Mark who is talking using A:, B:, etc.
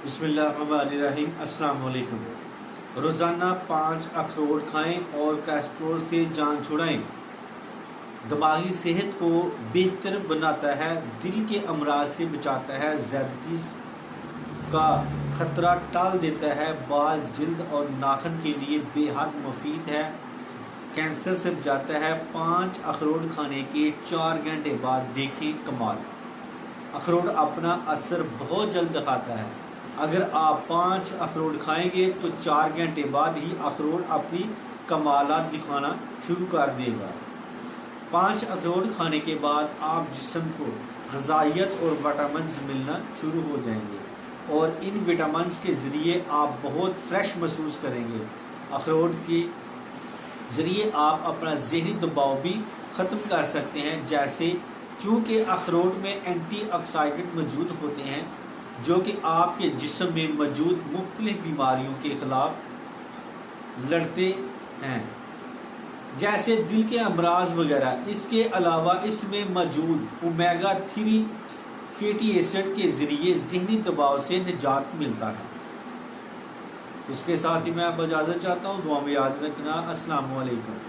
A: बिस्मिल्लाहिर्रहमानिर्रहीम। अस्सलाम वालेकुम। रोज़ाना 5 अखरोट खाएं और कोलेस्ट्रॉल से जान छुड़ाएं। दिमागी सेहत को बेहतर बनाता है, दिल के अमराज से बचाता है, ज़्यादतीस का खतरा टाल देता है, बाल, जिल्द और नाखन के लिए बेहद मुफीद है, कैंसर से बचाता है। 5 अखरोट खाने के 4 घंटे बाद देखें कमाल। अखरोट अपना असर बहुत जल्द दिखाता है। अगर आप 5 अखरोट खाएंगे तो 4 घंटे बाद ही अखरोट अपनी कमालात दिखाना शुरू कर देगा। 5 अखरोट खाने के बाद आप जिस्म को ग़िज़ाइयत और विटामिन मिलना शुरू हो जाएंगे और इन विटामिन के ज़रिए आप बहुत फ्रेश महसूस करेंगे। अखरोट के ज़रिए आप अपना ज़हनी दबाव भी ख़त्म कर सकते हैं। जैसे चूँकि अखरोट में एंटीऑक्सीडेंट मौजूद होते हैं जो कि आपके जिस्म में मौजूद मुख्तलिफ बीमारियों के ख़िलाफ़ लड़ते हैं, जैसे दिल के अमराज वगैरह। इसके अलावा इसमें मौजूद ओमेगा 3 फैटी एसिड के ज़रिए ज़हनी दबाव से निजात मिलता है। इसके साथ ही मैं अब इजाज़त चाहता हूँ। दुआ में याद रखना। अस्सलाम वालेकुम।